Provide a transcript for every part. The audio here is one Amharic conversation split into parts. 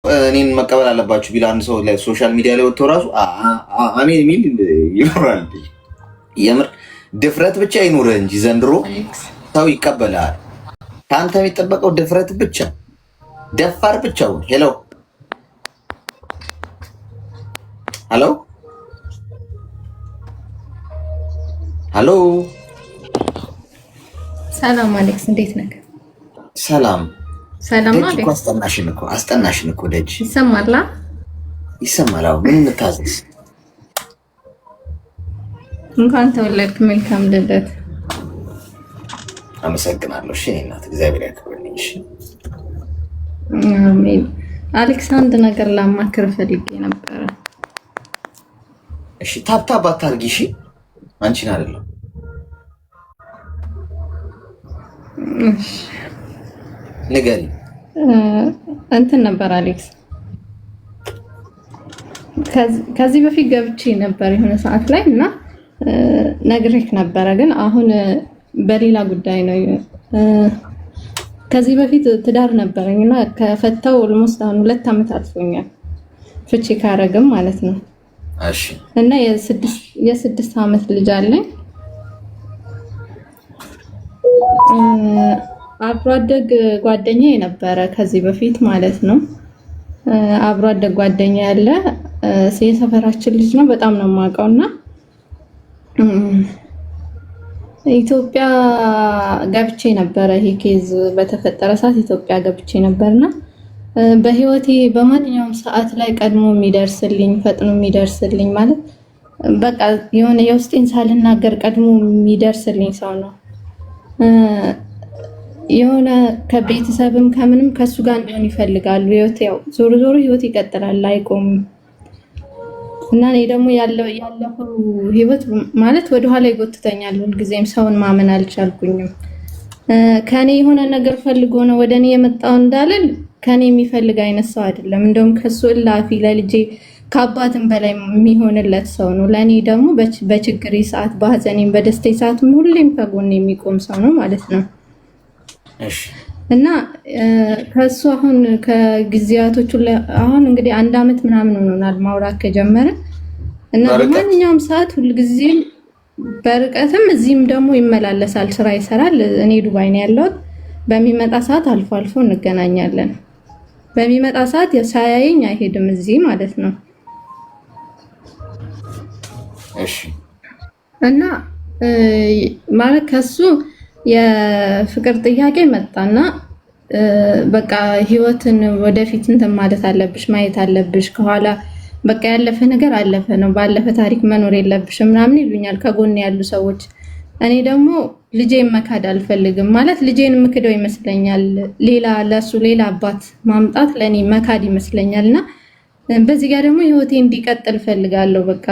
እኔን መቀበል አለባችሁ ቢል አንድ ሰው ላይ ሶሻል ሚዲያ ላይ ወጥቶ ራሱ አሜን የሚል ይኖራል። የምር ድፍረት ብቻ ይኑርህ እንጂ ዘንድሮ ሰው ይቀበላል። ከአንተ የሚጠበቀው ድፍረት ብቻ፣ ደፋር ብቻውን። ሄሎ ሄሎ ሄሎ፣ ሰላም አሌክስ፣ እንዴት ነህ? ሰላም ሰላም ደጅ እኮ አስጠናሽን እኮ ደጅ ይሰማል። ይሰማል። ምን እንታዘዝ? እንኳን ተወለድክ፣ መልካም ልደት። አመሰግናለሁ። እሺ እናት እግዚአብሔር ያክብርልኝ። እሺ አሜን። አሌክስ አንድ ነገር ላማክር ፈልጌ ነበረ። እሺ ታብታብ አታርጊ። እሺ አንቺን አይደለም። እሺ ንገሪኝ። እንትን ነበር አሌክስ፣ ከዚህ በፊት ገብቼ ነበር የሆነ ሰዓት ላይ እና ነግሬክ ነበረ፣ ግን አሁን በሌላ ጉዳይ ነው። ከዚህ በፊት ትዳር ነበረኝ እና ከፈታው ኦልሞስት አሁን 2 ዓመት አልፎኛል፣ ፍቺ ካረግም ማለት ነው። እሺ እና የ6 ዓመት ልጅ አለኝ። አብሮ አደግ ጓደኛዬ ነበረ ከዚህ በፊት ማለት ነው። አብሮ አደግ ጓደኛ ያለ የሰፈራችን ልጅ ነው። በጣም ነው የማውቀው እና ኢትዮጵያ ገብቼ ነበረ። ይሄ ኬዝ በተፈጠረ ሰዓት ኢትዮጵያ ገብቼ ነበርና በህይወቴ በማንኛውም ሰዓት ላይ ቀድሞ የሚደርስልኝ ፈጥኖ የሚደርስልኝ ማለት በቃ የሆነ የውስጤን ሳልናገር ቀድሞ የሚደርስልኝ ሰው ነው። የሆነ ከቤተሰብም ከምንም ከሱ ጋር እንዲሆን ይፈልጋሉ። ህይወት ያው ዞሮ ዞሮ ህይወት ይቀጥላል፣ አይቆምም። እና እኔ ደግሞ ያለፈው ህይወት ማለት ወደኋላ ይጎትተኛል። ሁልጊዜም ሰውን ማመን አልቻልኩኝም። ከኔ የሆነ ነገር ፈልጎ ነው ወደ እኔ የመጣው እንዳልል ከኔ የሚፈልግ አይነት ሰው አይደለም። እንደውም ከሱ እላፊ ለልጄ ከአባትም በላይ የሚሆንለት ሰው ነው። ለእኔ ደግሞ በችግሬ ሰዓት፣ በሀዘኔም በደስታዬ ሰዓት ሁሌም ከጎን የሚቆም ሰው ነው ማለት ነው። እና ከሱ አሁን ከጊዜያቶቹ አሁን እንግዲህ 1 ዓመት ምናምን ሆኖናል ማውራት ከጀመረ እና በማንኛውም ሰዓት ሁልጊዜም በርቀትም እዚህም ደግሞ ይመላለሳል፣ ስራ ይሰራል። እኔ ዱባይ ነው ያለሁት። በሚመጣ ሰዓት አልፎ አልፎ እንገናኛለን። በሚመጣ ሰዓት ሳያየኝ አይሄድም እዚህ ማለት ነው። እሺ እና ማለት ከሱ የፍቅር ጥያቄ መጣና በቃ ህይወትን ወደፊት እንትን ማለት አለብሽ፣ ማየት አለብሽ። ከኋላ በቃ ያለፈ ነገር አለፈ ነው፣ ባለፈ ታሪክ መኖር የለብሽም ምናምን ይሉኛል ከጎን ያሉ ሰዎች። እኔ ደግሞ ልጄን መካድ አልፈልግም። ማለት ልጄን ምክደው ይመስለኛል። ለሱ ሌላ አባት ማምጣት ለኔ መካድ ይመስለኛልና በዚህ ጋር ደግሞ ህይወቴ እንዲቀጥል ፈልጋለሁ። በቃ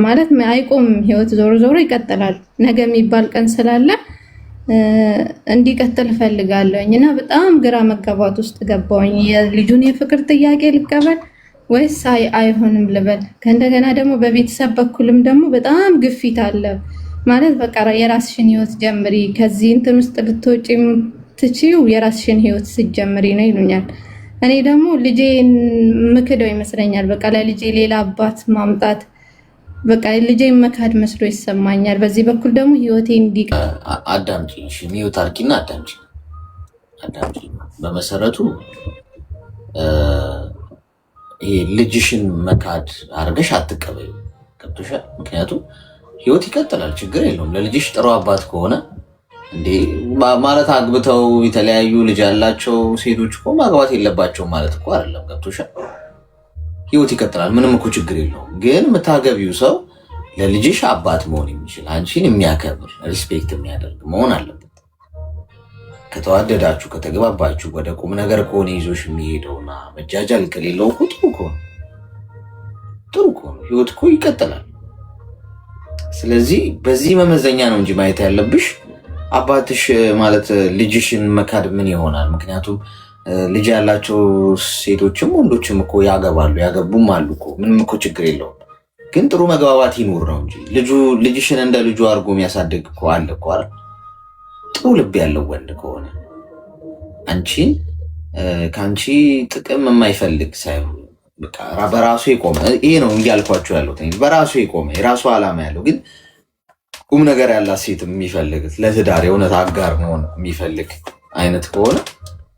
ማለት አይቆምም፣ ህይወት ዞሮ ዞሮ ይቀጥላል። ነገ የሚባል ቀን ስላለ እንዲቀጥል ፈልጋለሁኝ እና በጣም ግራ መጋባት ውስጥ ገባሁኝ። የልጁን የፍቅር ጥያቄ ልቀበል ወይስ አይሆንም ልበል? ከእንደገና ደግሞ በቤተሰብ በኩልም ደግሞ በጣም ግፊት አለ። ማለት በቃ የራስሽን ህይወት ጀምሪ፣ ከዚህ እንትን ውስጥ ልትወጪ የምትችይው የራስሽን ህይወት ስትጀምሪ ነው ይሉኛል። እኔ ደግሞ ልጄን ምክደው ይመስለኛል። በቃ ለልጄ ሌላ አባት ማምጣት በቃ ልጄን መካድ መስሎ ይሰማኛል። በዚህ በኩል ደግሞ ህይወቴ አዳምጪኝ። እሺ ሚውት አድርጊና አዳምጪኝ። በመሰረቱ ይሄ ልጅሽን መካድ አድርገሽ አትቀበዩ። ገብቶሻል? ምክንያቱም ህይወት ይቀጥላል፣ ችግር የለውም። ለልጅሽ ጥሩ አባት ከሆነ እንዴ ማለት አግብተው የተለያዩ ልጅ ያላቸው ሴቶች እኮ ማግባት የለባቸው ማለት እኮ አይደለም። ገብቶሻል? ህይወት ይቀጥላል፣ ምንም እኮ ችግር የለውም። ግን የምታገቢው ሰው ለልጅሽ አባት መሆን የሚችል አንቺን የሚያከብር ሪስፔክት የሚያደርግ መሆን አለበት። ከተዋደዳችሁ ከተገባባችሁ ወደ ቁም ነገር ከሆነ ይዞሽ የሚሄደውና መጃጃል ከሌለው እኮ ጥሩ ከሆነ ህይወት እኮ ይቀጥላል። ስለዚህ በዚህ መመዘኛ ነው እንጂ ማየት ያለብሽ አባትሽ ማለት ልጅሽን መካድ ምን ይሆናል? ምክንያቱም ልጅ ያላቸው ሴቶችም ወንዶችም እኮ ያገባሉ፣ ያገቡም አሉ እኮ ምንም እኮ ችግር የለውም። ግን ጥሩ መግባባት ይኑር ነው እንጂ ልጅሽን እንደ ልጁ አድርጎ የሚያሳድግ እኮ አለ እኮ አይደል? ጥሩ ልብ ያለው ወንድ ከሆነ አንቺን ከአንቺ ጥቅም የማይፈልግ ሳይሆን በቃ በራሱ የቆመ ይሄ ነው እያልኳቸው ያለው በራሱ የቆመ የራሱ ዓላማ ያለው ግን ቁም ነገር ያላት ሴት የሚፈልግ ለትዳር የእውነት አጋር መሆን የሚፈልግ አይነት ከሆነ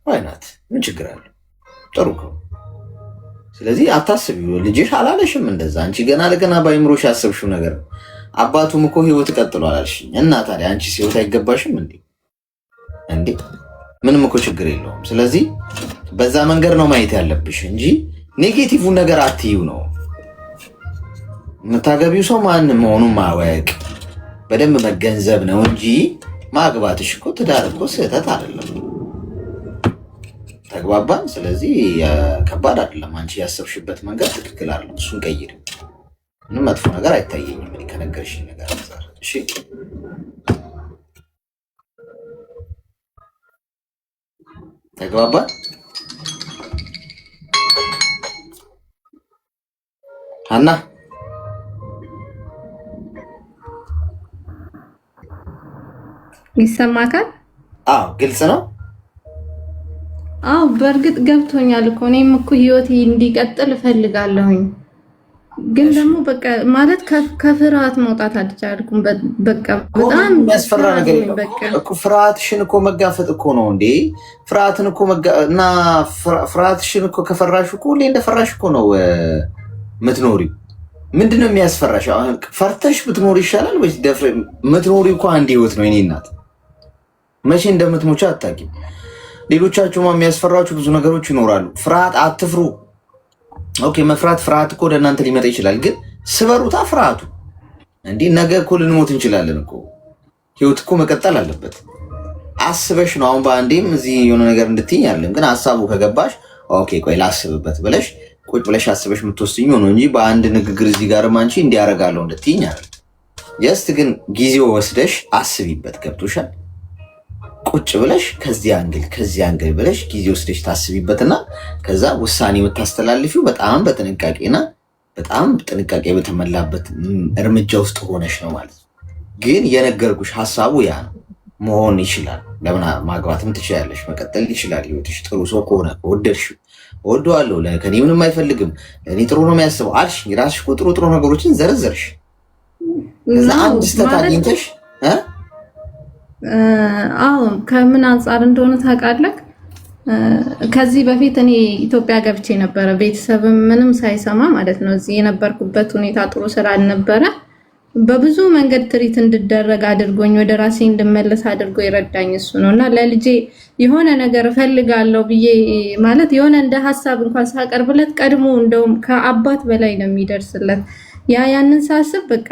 ዋይናት ምን ችግር አለው? ጥሩ ከሆነ ስለዚህ አታስቢው። ልጅሽ አላለሽም እንደዛ። አንቺ ገና ለገና በአይምሮሽ ያሰብሽው ነገር ነው። አባቱም እኮ ህይወት ቀጥሏል አልሽኝ እና ታዲያ አንቺ ህይወት አይገባሽም እንዴ? እንዴ ምንም እኮ ችግር የለውም። ስለዚህ በዛ መንገድ ነው ማየት ያለብሽ እንጂ ኔጌቲቭን ነገር አትዩ ነው። የምታገቢው ሰው ማን መሆኑን ማወቅ በደንብ መገንዘብ ነው እንጂ ማግባትሽ እኮ ትዳር እኮ ስህተት አይደለም። ተግባባን? ስለዚህ ከባድ አይደለም። አንቺ ያሰብሽበት መንገድ ትክክል አይደለም። እሱን ቀይሪ። ምንም መጥፎ ነገር አይታየኝም እኔ ከነገርሽኝ ነገር አንፃር። እሺ ተግባባን? ሀና ይሰማካል? አዎ ግልጽ ነው። አዎ በእርግጥ ገብቶኛል እኮ እኔም እኮ ህይወቴ እንዲቀጥል እፈልጋለሁኝ። ግን ደግሞ በቃ ማለት ከፍርሃት መውጣት አልቻልኩም። በቃ በጣም የሚያስፈራ ነገር እኮ ፍርሃትሽን እኮ መጋፈጥ እኮ ነው እንዴ። ፍርሃትን እኮ እና ፍርሃትሽን እኮ ከፈራሽ እኮ ሁሌ እንደፈራሽ እኮ ነው ምትኖሪው። ምንድነው የሚያስፈራሽ? አሁን ፈርተሽ ብትኖሪ ይሻላል ወይስ ደፍረ ምትኖሪው? እኮ አንድ ህይወት ነው። እኔ እናት መቼ እንደምትሞቻ አታውቂም። ሌሎቻችሁማ የሚያስፈራችሁ ብዙ ነገሮች ይኖራሉ። ፍርሃት አትፍሩ። ኦኬ መፍራት ፍርሃት እኮ ወደ እናንተ ሊመጣ ይችላል፣ ግን ስበሩታ ፍርሃቱ። እንዲህ ነገ እኮ ልንሞት እንችላለን እኮ። ህይወት እኮ መቀጠል አለበት። አስበሽ ነው አሁን በአንዴም እዚህ የሆነ ነገር እንድትይኝ አለም፣ ግን ሀሳቡ ከገባሽ ኦኬ ቆይ ላስብበት ብለሽ ቁጭ ብለሽ አስበሽ የምትወስኝ ሆኖ እንጂ በአንድ ንግግር እዚህ ጋር አንቺ እንዲያረጋለሁ እንድትይኝ አለ። ጀስት ግን ጊዜው ወስደሽ አስቢበት። ገብቶሻል? ቁጭ ብለሽ ከዚህ አንግል ብለሽ ጊዜ ወስደሽ ታስቢበትና ከዛ ውሳኔ የምታስተላልፊው በጣም በጥንቃቄና በጣም ጥንቃቄ በተሞላበት እርምጃ ውስጥ ሆነሽ ነው ማለት ነው። ግን የነገርኩሽ ሀሳቡ ያ ነው። መሆን ይችላል። ለምን ማግባትም ትችላለሽ፣ መቀጠል ይችላል ህይወትሽ። ጥሩ ሰው ከሆነ ወደድሽው፣ እወደዋለሁ ከኔ ምንም አይፈልግም እኔ ጥሩ ነው የሚያስበው አልሽ። ራስሽ እኮ ጥሩ ነገሮችን ዘረዘርሽ። ከዛ አንድ ስተት አግኝተሽ አዎ ከምን አንጻር እንደሆነ ታውቃለህ? ከዚህ በፊት እኔ ኢትዮጵያ ገብቼ ነበረ፣ ቤተሰብም ምንም ሳይሰማ ማለት ነው። እዚህ የነበርኩበት ሁኔታ ጥሩ ስላልነበረ በብዙ መንገድ ትሪት እንድደረግ አድርጎኝ ወደ ራሴ እንድመለስ አድርጎ የረዳኝ እሱ ነው። እና ለልጄ የሆነ ነገር እፈልጋለሁ ብዬ ማለት የሆነ እንደ ሀሳብ እንኳን ሳቀርብለት ቀድሞ እንደውም ከአባት በላይ ነው የሚደርስለት። ያንን ሳስብ በቃ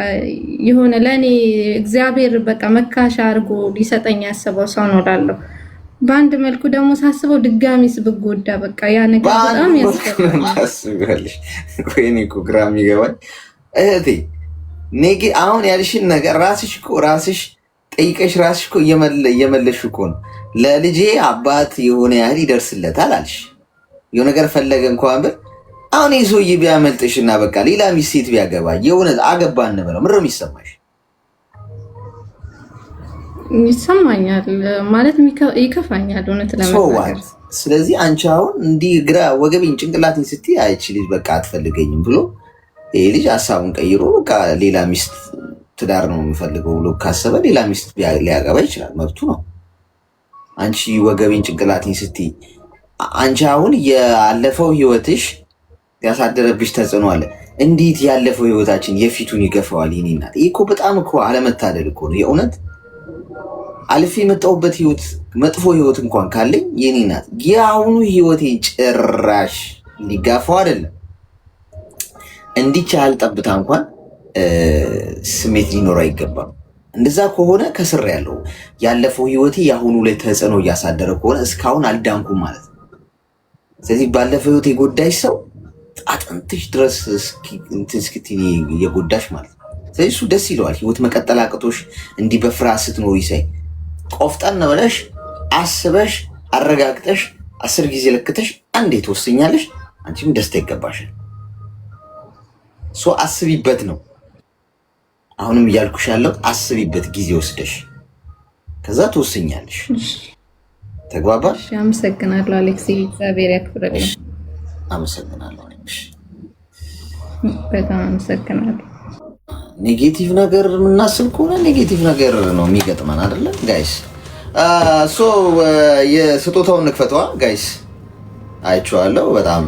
የሆነ ለእኔ እግዚአብሔር በቃ መካሻ አድርጎ ሊሰጠኝ ያሰበው ሰው ነው እላለሁ። በአንድ መልኩ ደግሞ ሳስበው ድጋሚስ ብጎዳ በቃ ያ ነገር በጣም ያስፈልጋል። ወይኔ እኮ ግራ የሚገባኝ እህቴ ኔጌ አሁን ያልሽን ነገር ራስሽ ጠይቀሽ ራስሽ እኮ እየመለሽ እኮ ነው። ለልጄ አባት የሆነ ያህል ይደርስለታል አልሽ። የሆነ ነገር ፈለገ እንኳን ብል አሁን ሰውዬ ቢያመልጥሽና በቃ ሌላ ሚስት ቢያገባ የእውነት አገባ እንበለው ምንድን ነው የሚሰማሽ? ይሰማኛል ማለት ይከፋኛል እውነት ለመናገር። ስለዚህ አንቺ አሁን እንዲህ ግራ ወገቤን ጭንቅላትን ስትይ አይቺ ልጅ በቃ አትፈልገኝም ብሎ ይሄ ልጅ ሀሳቡን ቀይሮ በቃ ሌላ ሚስት ትዳር ነው የሚፈልገው ብሎ ካሰበ ሌላ ሚስት ሊያገባ ይችላል፣ መብቱ ነው። አንቺ ወገቤን ጭንቅላትን ስትይ አንቺ አሁን ያለፈው ህይወትሽ ያሳደረብሽ ተጽዕኖ አለ። እንዴት ያለፈው ህይወታችን የፊቱን ይገፋዋል? ይሄ እናት ይሄ እኮ በጣም እኮ አለመታደል እኮ ነው የእውነት። አልፌ የመጣሁበት ህይወት መጥፎ ህይወት እንኳን ካለኝ የኔ እናት የአሁኑ ህይወቴ ጭራሽ ሊጋፋው አይደለም እንዲች ያህል ጠብታ እንኳን ስሜት ሊኖር አይገባም። እንደዛ ከሆነ ከስር ያለው ያለፈው ህይወቴ የአሁኑ ላይ ተጽዕኖ እያሳደረ ከሆነ እስካሁን አልዳንኩም ማለት ነው። ስለዚህ ባለፈው ህይወት የጎዳሽ ሰው አጥንትሽ ድረስ እስክትይ የጎዳሽ ማለት ነው። ስለዚህ እሱ ደስ ይለዋል ህይወት መቀጠል አቅቶሽ እንዲህ በፍርሃት ስትኖሪ ሳይ ቆፍጠን ብለሽ አስበሽ አረጋግጠሽ 10 ጊዜ ለክተሽ አንዴ ትወስኛለሽ። አንቺም ደስታ ይገባሻል። አስቢበት ነው አሁንም እያልኩሽ ያለው። አስቢበት ጊዜ ወስደሽ ከዛ ትወስኛለሽ። ተግባባል። እሺ አመሰግናለሁ አሌክስ፣ እግዚአብሔር ያክብርልኝ። አመሰግናለሁ። በጣም አመሰግናለሁ። ኔጌቲቭ ነገር የምናስብ ከሆነ ኔጌቲቭ ነገር ነው የሚገጥመን አይደለ ጋይስ? ሶ የስጦታውን ንክፈተዋ ጋይስ። አይቼዋለሁ በጣም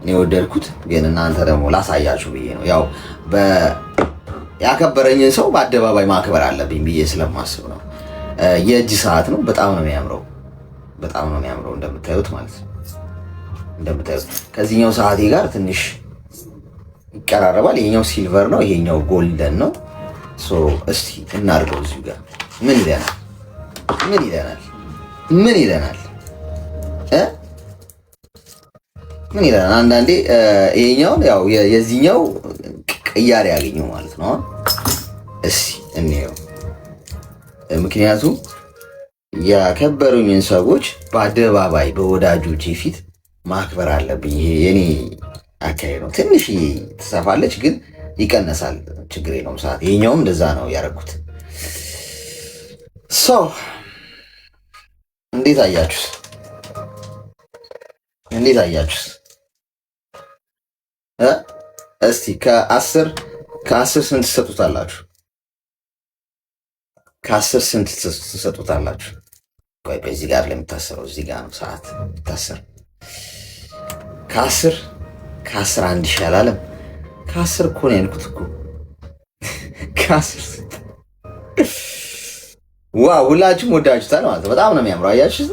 እኔ ወደድኩት፣ ግን እናንተ ደግሞ ላሳያችሁ ብዬ ነው። ያው ያከበረኝን ሰው በአደባባይ ማክበር አለብኝ ብዬ ስለማስብ ነው። የእጅ ሰዓት ነው። በጣም ነው የሚያምረው፣ በጣም ነው የሚያምረው እንደምታዩት ማለት ነው። እንደምታዩት ከዚህኛው ሰዓቴ ጋር ትንሽ ይቀራረባል። ይሄኛው ሲልቨር ነው፣ ይሄኛው ጎልደን ነው። ሶ እስቲ እናድርገው እዚሁ ጋር ምን ይለናል? ምን ይለናል? ምን ይለናል? ምን ይለናል? አንዳንዴ ይሄኛውን ያው የዚህኛው ቅያሬ ያገኘው ማለት ነው። እስቲ እንየው። ምክንያቱም ያከበሩኝን ሰዎች በአደባባይ በወዳጆቼ ፊት ማክበር አለብኝ። ይሄ የኔ አካሄድ ነው። ትንሽ ትሰፋለች ግን ይቀነሳል፣ ችግር የለውም ሰዓት። ይሄኛውም እንደዛ ነው ያደረኩት። ሰው እንዴት አያችሁስ? እንዴት አያችሁስ? እስቲ ከአስር ስንት ትሰጡታላችሁ? ከ10 ስንት ትሰጡታላችሁ? ቆይ በዚህ ጋር ለሚታሰረው እዚህ ጋር ነው ሰዓት የሚታሰር። ከ10 አንድ ይሻላልም። ከ10 እኮ ነው ያልኩት እኮ ከ10 ዋው! ሁላችሁም ወዳችሁታል ማለት ነው። በጣም ነው የሚያምረው። አያችሁ፣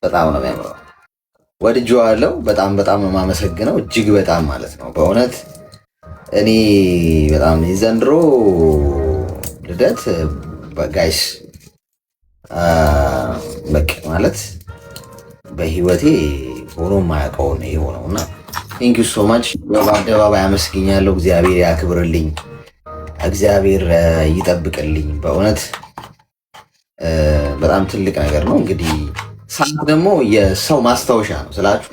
በጣም ነው የሚያምረው። ወድጄዋለሁ። በጣም ነው የማመሰግነው፣ እጅግ በጣም ማለት ነው በእውነት እኔ በጣም የዘንድሮ ልደት ጋይስ በቃ ማለት በህይወቴ ሆኖ የማያውቀው ነው የሆነው እና ቴንክ ዩ ሶ ማች። በአደባባይ አመስግኛለሁ። እግዚአብሔር ያክብርልኝ፣ እግዚአብሔር ይጠብቅልኝ። በእውነት በጣም ትልቅ ነገር ነው። እንግዲህ ሰዓት ደግሞ የሰው ማስታወሻ ነው ስላችሁ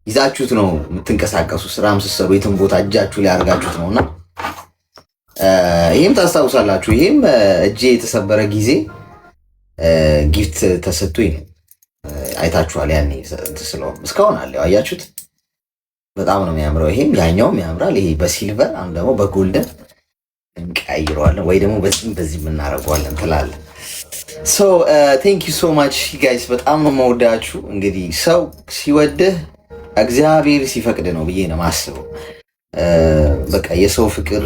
ይዛችሁት ነው የምትንቀሳቀሱ። ስራም ስትሰሩ የትም ቦታ እጃችሁ ላይ አድርጋችሁት ነው እና ይህም ታስታውሳላችሁ። ይህም እጄ የተሰበረ ጊዜ ጊፍት ተሰጥቶኝ ነው። አይታችኋል። ያኔ ስለሆነ እስካሁን አለ። አያችሁት? በጣም ነው የሚያምረው። ይሄም ያኛውም ያምራል። ይሄ በሲልቨር አሁን ደግሞ በጎልደን እንቀያይረዋለን ወይ ደግሞ በዚህ እናደርገዋለን ትላለን። ሶ ቴንክ ዩ ሶ ማች ጋይስ፣ በጣም ነው መወዳችሁ። እንግዲህ ሰው ሲወድህ እግዚአብሔር ሲፈቅድ ነው ብዬ ነው ማስበው። በቃ የሰው ፍቅር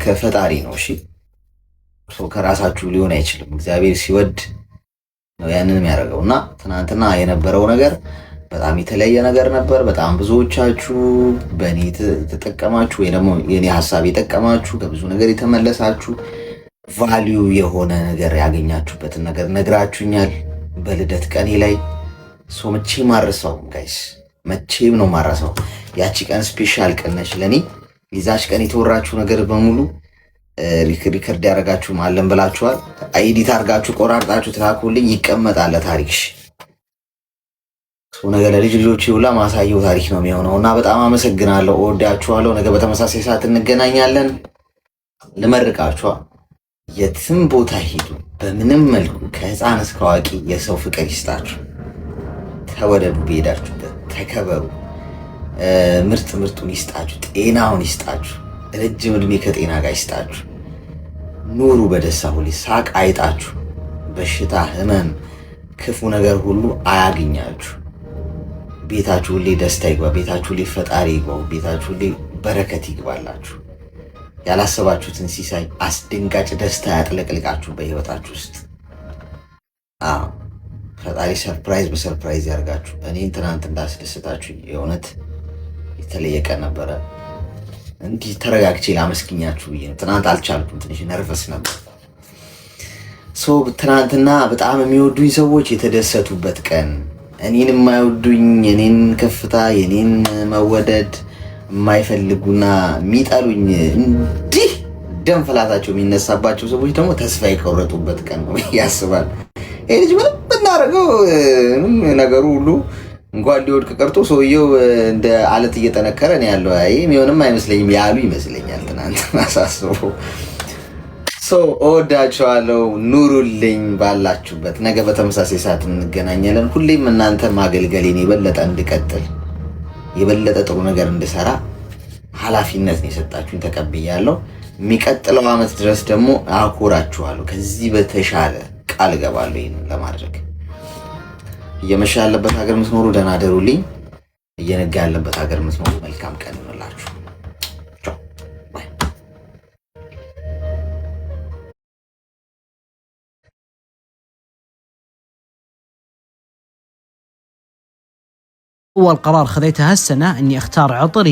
ከፈጣሪ ነው። እሺ ሰው ከራሳችሁ ሊሆን አይችልም። እግዚአብሔር ሲወድ ነው ያንን የሚያደርገው እና ትናንትና የነበረው ነገር በጣም የተለየ ነገር ነበር። በጣም ብዙዎቻችሁ በእኔ የተጠቀማችሁ ወይ ደግሞ የኔ ሀሳብ የጠቀማችሁ ከብዙ ነገር የተመለሳችሁ ቫሊዩ የሆነ ነገር ያገኛችሁበትን ነገር ነግራችሁኛል በልደት ቀኔ ላይ። ሶ መቼም አልረሳውም ጋይስ፣ መቼም ነው ማረሳው። ያቺ ቀን ስፔሻል ቀን ነች ለኔ። ይዛች ቀን የተወራችሁ ነገር በሙሉ ሪከርድ ያደረጋችሁ አለን ብላችኋል። ኤዲት አድርጋችሁ ቆራርጣችሁ ትላኩልኝ፣ ይቀመጣል ታሪክሽ። ነገ ለልጅ ልጆች ሁላ ማሳየው ታሪክ ነው የሚሆነው እና በጣም አመሰግናለሁ። እወዳችኋለሁ። ነገ በተመሳሳይ ሰዓት እንገናኛለን። ልመርቃችኋ፣ የትም ቦታ ሂዱ፣ በምንም መልኩ ከህፃን እስከ አዋቂ የሰው ፍቅር ይስጣችሁ። ተወደዱ፣ በሄዳችሁበት ተከበሩ። ምርጡን ይስጣችሁ፣ ጤናውን ይስጣችሁ፣ ረጅም እድሜ ከጤና ጋር ይስጣችሁ። ኑሩ በደስታ ሁሌ፣ ሳቅ አይጣችሁ፣ በሽታ፣ ህመም፣ ክፉ ነገር ሁሉ አያገኛችሁ። ቤታችሁ ሁሌ ደስታ ይግባ፣ ቤታችሁ ሁሌ ፈጣሪ ይግባው፣ ቤታችሁ ሁሌ በረከት ይግባላችሁ። ያላሰባችሁትን ሲሳይ አስደንጋጭ ደስታ ያጥለቅልቃችሁ በህይወታችሁ ውስጥ። ፈጣሪ ሰርፕራይዝ በሰርፕራይዝ ያርጋችሁ። እኔን ትናንት እንዳስደስታችሁ የእውነት የተለየ ቀን ነበረ። እንዲህ ተረጋግቼ ላመስግኛችሁ ብዬ ነው። ትናንት አልቻልኩም፣ ትንሽ ነርቨስ ነበር። ትናንትና በጣም የሚወዱኝ ሰዎች የተደሰቱበት ቀን፣ እኔን የማይወዱኝ የኔን ከፍታ የኔን መወደድ የማይፈልጉና የሚጠሉኝ እንዲህ ደም ፍላታቸው የሚነሳባቸው ሰዎች ደግሞ ተስፋ የቆረጡበት ቀን ነው ያስባል። ይህ ልጅ ምንም ብናደርገው ነገሩ ሁሉ እንኳን ሊወድቅ ቀርቶ ሰውየው እንደ አለት እየጠነከረ ነው ያለው። የሚሆንም አይመስለኝም ያሉ ይመስለኛል ትናንት አሳስበው። እወዳችኋለሁ። ኑሩልኝ ባላችሁበት። ነገ በተመሳሳይ ሰዓት እንገናኛለን። ሁሌም እናንተ ማገልገሌን የበለጠ እንድቀጥል የበለጠ ጥሩ ነገር እንድሰራ ኃላፊነት ነው የሰጣችሁኝ፣ ተቀብያለሁ። የሚቀጥለው ዓመት ድረስ ደግሞ አኮራችኋለሁ። ከዚህ በተሻለ ቃል እገባለሁ ይህንን ለማድረግ። እየመሸ ያለበት ሀገር የምትኖሩ ደህና ደሩልኝ። እየነጋ ያለበት ሀገር የምትኖሩ መልካም ቀን ይሆንላችሁ። أول قرار خذيته هالسنة إني أختار عطر